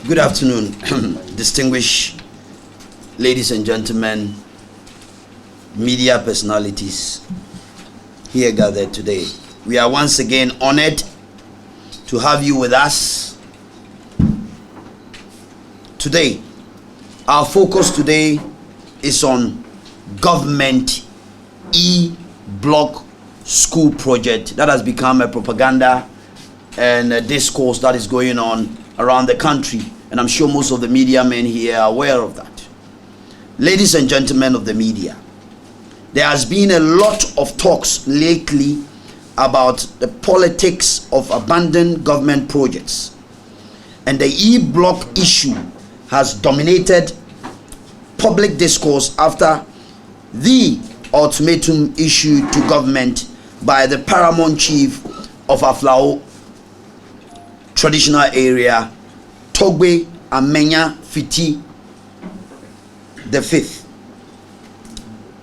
Good afternoon, distinguished ladies and gentlemen, media personalities here gathered today. We are once again honored to have you with us today. Our focus today is on government e-block school project that has become a propaganda and a discourse that is going on around the country, and I'm sure most of the media men here are aware of that. Ladies and gentlemen of the media, there has been a lot of talks lately about the politics of abandoned government projects, and the e-block issue has dominated public discourse after the ultimatum issued to government by the paramount chief of Aflao traditional area, Togbe Amenya Fiti the Fifth.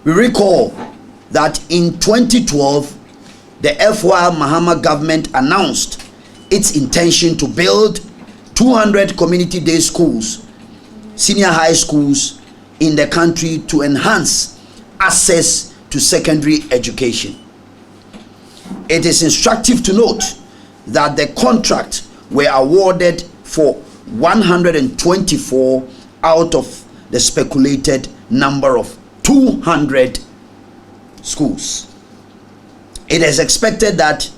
We recall that in 2012, the FY Mahama government announced its intention to build 200 community day schools, senior high schools in the country to enhance access to secondary education. It is instructive to note that the contract were awarded for 124 out of the speculated number of 200 schools. It is expected that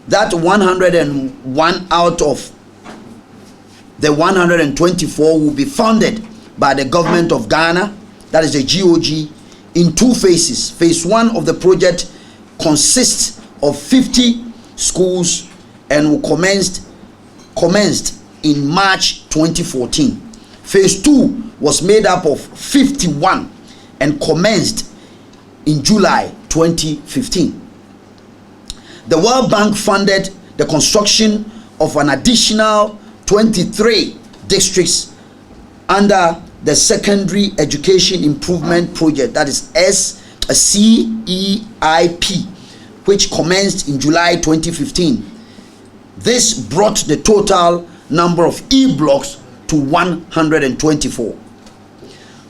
101 out of the 124 will be funded by the government of Ghana, that is the GOG, in two phases. Phase 1 of the project consists of 50 schools and will commenced in March 2014. Phase 2 was made up of 51 and commenced in July 2015. The World Bank funded the construction of an additional 23 districts under the Secondary Education Improvement Project, that is SCEIP, which commenced in July 2015. This brought the total number of e-blocks to 124.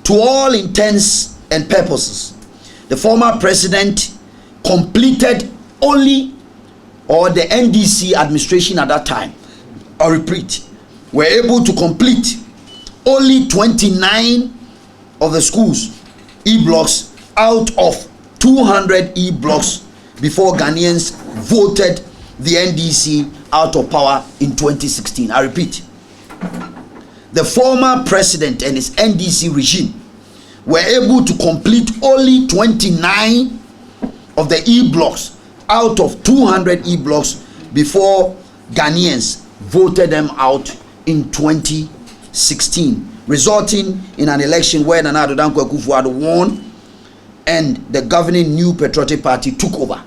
To all intents and purposes, the former president completed only, or the NDC administration at that time, I repeat, were able to complete only 29 of the schools e-blocks out of 200 e-blocks before Ghanaians voted the NDC out of power in 2016. I repeat, the former president and his NDC regime were able to complete only 29 of the e-blocks out of 200 e-blocks before Ghanaians voted them out in 2016, resulting in an election where Nana Addo Dankwa Akufo-Addo won and the governing New Patriotic Party took over.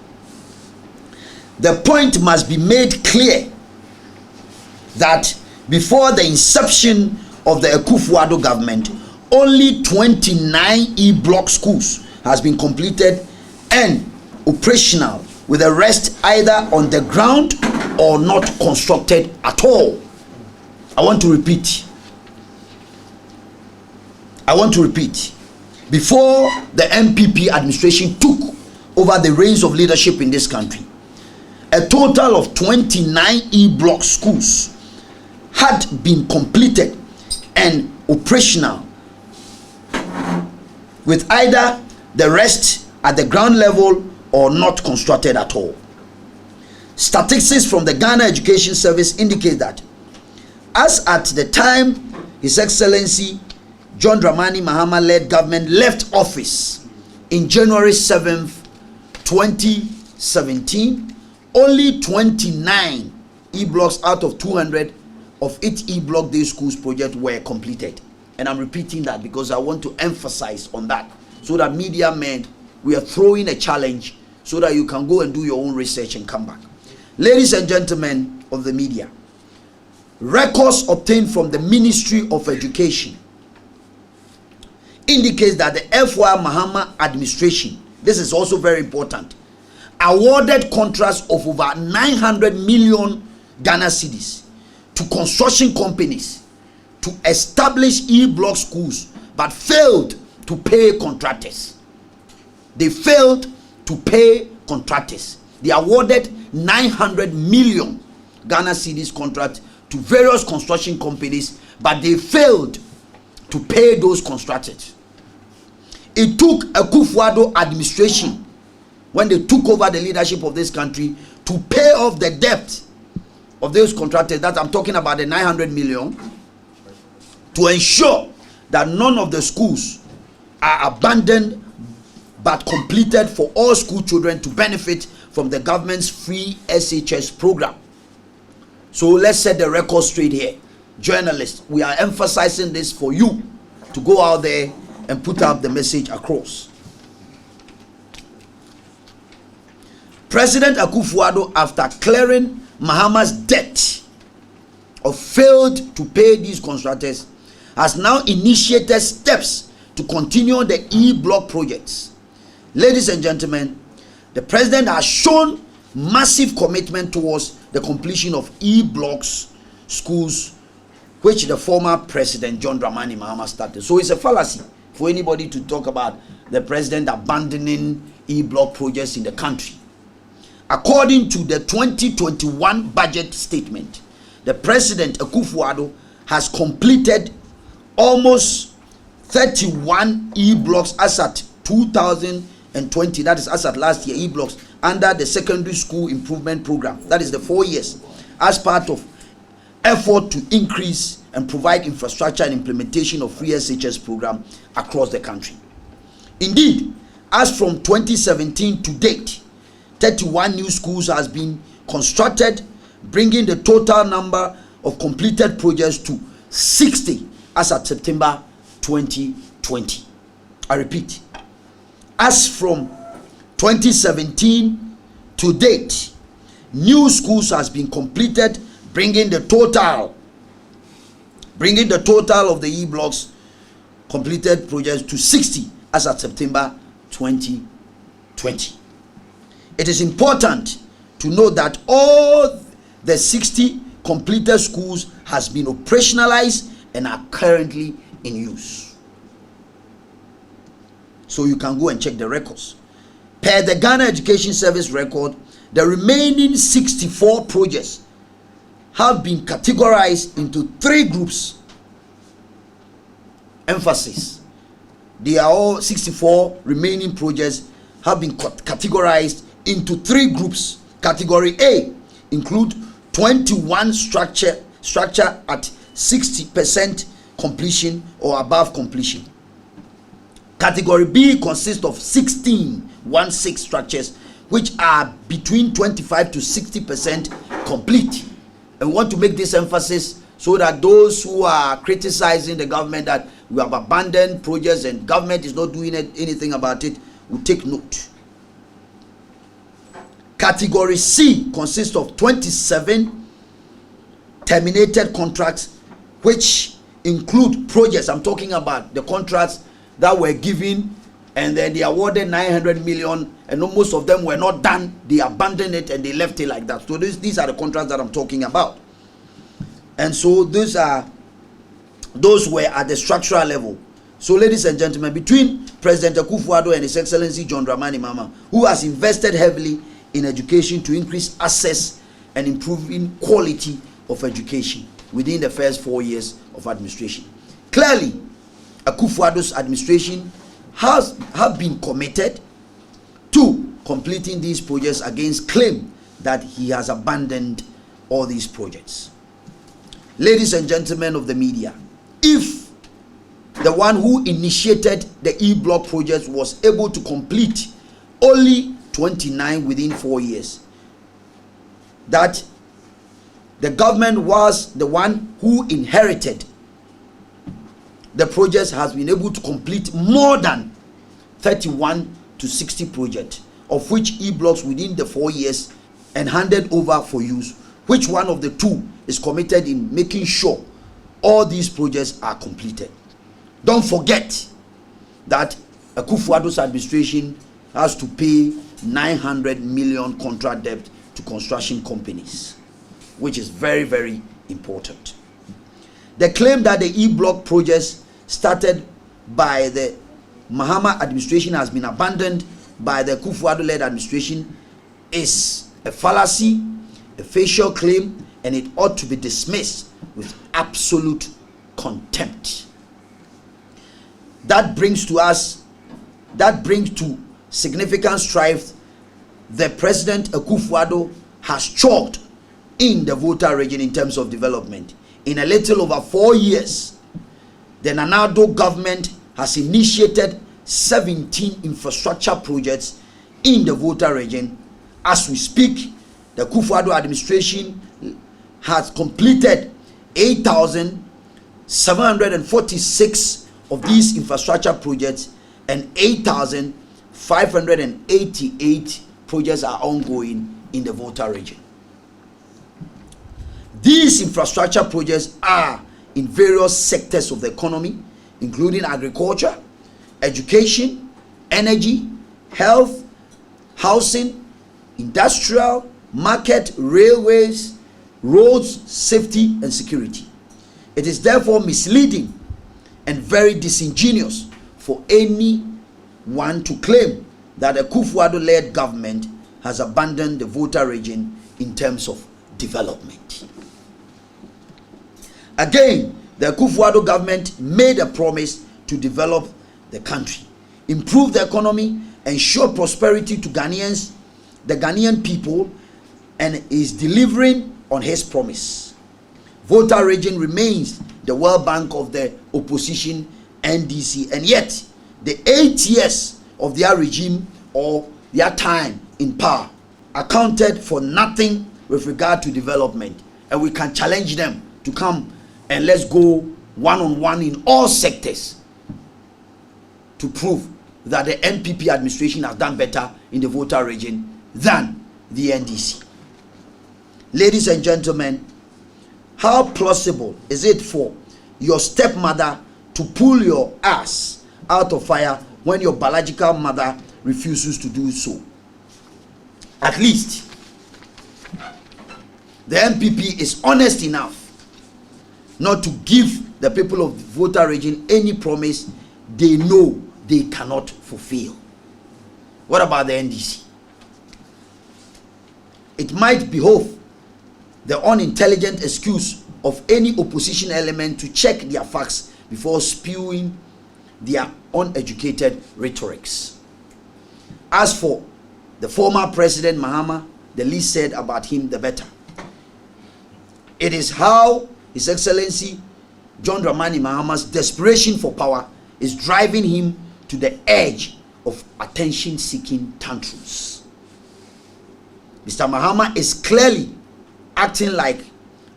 The point must be made clear that before the inception of the Akufo-Addo government, only 29 e-block schools has been completed and operational, with the rest either on the ground or not constructed at all. I want to repeat. Before the MPP administration took over the reins of leadership in this country, a total of 29 e-block schools had been completed and operational, with either the rest at the ground level or not constructed at all. Statistics from the Ghana Education Service indicate that as at the time His Excellency John Dramani Mahama led government left office in January 7th, 2017, only 29 e-blocks out of 200 of its e-block day schools project were completed. And I'm repeating that because I want to emphasize on that, so that media men, we are throwing a challenge so that you can go and do your own research and come back. Ladies and gentlemen of the media, records obtained from the Ministry of Education indicates that the FY Mahama administration, this is also very important, awarded contracts of over 900 million Ghana cedis to construction companies to establish E-block schools but failed to pay contractors. They failed to pay contractors. They awarded 900 million Ghana cedis contract to various construction companies, but they failed to pay those contractors. It took Akufo-Addo administration, when they took over the leadership of this country, to pay off the debt of those contractors, that I'm talking about the 900 million, to ensure that none of the schools are abandoned but completed for all school children to benefit from the government's free SHS program. So let's set the record straight here. Journalists, we are emphasizing this for you to go out there and put up the message across. President Akufo-Addo, after clearing Mahama's debt of failed to pay these contractors, has now initiated steps to continue the E-block projects. Ladies and gentlemen, the president has shown massive commitment towards the completion of E-blocks schools, which the former president John Dramani Mahama started. So it's a fallacy for anybody to talk about the president abandoning E-block projects in the country. According to the 2021 budget statement, the president Akufo-Addo has completed almost 31 E-blocks as at 2020, that is as at last year, E-blocks under the secondary school improvement program, that is the 4 years, as part of effort to increase and provide infrastructure and implementation of free SHS program across the country. Indeed, as from 2017 to date, 31 new schools has been constructed, bringing the total number of completed projects to 60 as at September 2020. I repeat, as from 2017 to date, new schools has been completed, bringing the total of the E-blocks completed projects to 60 as at September 2020. It is important to note that all the 60 completed schools has been operationalized and are currently in use. So you can go and check the records. Per the Ghana Education Service record, the remaining 64 projects have been categorized into 3 groups. Emphasis. They are all 64 remaining projects have been categorized into 3 groups. Category A include 21 structure at 60% completion or above completion. Category B consists of 16 structures which are between 25 to 60% complete. And we want to make this emphasis so that those who are criticizing the government that we have abandoned projects and government is not doing anything about it will take note. Category C consists of 27 terminated contracts which include projects. I'm talking about the contracts that were given and then they awarded 900 million and most of them were not done. They abandoned it and they left it like that. So these are the contracts that I'm talking about. And so those were at the structural level. So ladies and gentlemen, between President Akufo-Addo and His Excellency John Dramani Mahama, who has invested heavily in education to increase access and improving quality of education within the first 4 years of administration. Clearly, Akufo-Addo's administration have been committed to completing these projects against claim that he has abandoned all these projects. Ladies and gentlemen of the media, if the one who initiated the E-block project was able to complete only 29 within 4 years, that the government was the one who inherited the projects has been able to complete more than 31 to 60 projects, of which E-blocks within the 4 years and handed over for use. Which one of the two is committed in making sure all these projects are completed? Don't forget that Akufo-Addo's administration has to pay 900 million contract debt to construction companies, which is very, very important. The claim that the E-block projects started by the Mahama administration has been abandoned by the Akufo-Addo-led administration is a fallacy, a facial claim, and it ought to be dismissed with absolute contempt. That brings to significant strife the President Akufo-Addo has chalked in the Volta region in terms of development. In a little over 4 years, the Nana Addo government has initiated 17 infrastructure projects in the Volta region. As we speak, the Akufo-Addo administration has completed 8,746 of these infrastructure projects, and 8,588 projects are ongoing in the Volta region. These infrastructure projects are in various sectors of the economy, including agriculture, education, energy, health, housing, industrial, market, railways, roads, safety, and security. It is therefore misleading and very disingenuous for anyone to claim that the Akufo-Addo-led government has abandoned the Volta region in terms of development. Again, the Akufo-Addo government made a promise to develop the country, improve the economy, ensure prosperity to Ghanaians, the Ghanaian people, and is delivering on his promise. Volta region remains the World Bank of the opposition NDC, and yet the 8 years of their regime or their time in power accounted for nothing with regard to development, and we can challenge them to come and let's go one-on-one in all sectors to prove that the NPP administration has done better in the Volta region than the NDC. Ladies and gentlemen, how plausible is it for your stepmother to pull your ass out of fire when your biological mother refuses to do so? At least the NPP is honest enough not to give the people of the Volta region any promise they know they cannot fulfill. What about the NDC? It might behove the unintelligent excuse of any opposition element to check their facts before spewing their uneducated rhetorics. As for the former President Mahama, the least said about him, the better. It is how His Excellency John Dramani Mahama's desperation for power is driving him to the edge of attention-seeking tantrums. Mr. Mahama is clearly acting like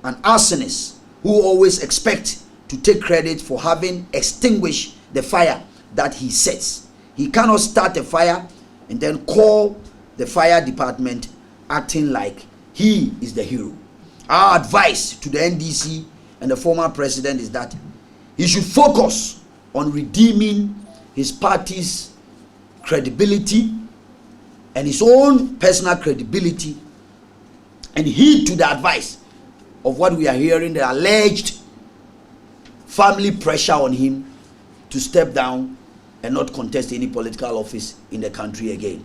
an arsonist who always expects to take credit for having extinguished the fire that he sets. He cannot start a fire and then call the fire department acting like he is the hero. Our advice to the NDC and the former president is that he should focus on redeeming his party's credibility and his own personal credibility, and heed to the advice of what we are hearing, the alleged family pressure on him to step down and not contest any political office in the country again.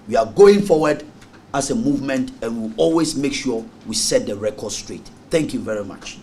We are going forward as a movement, and we'll always make sure we set the record straight. Thank you very much.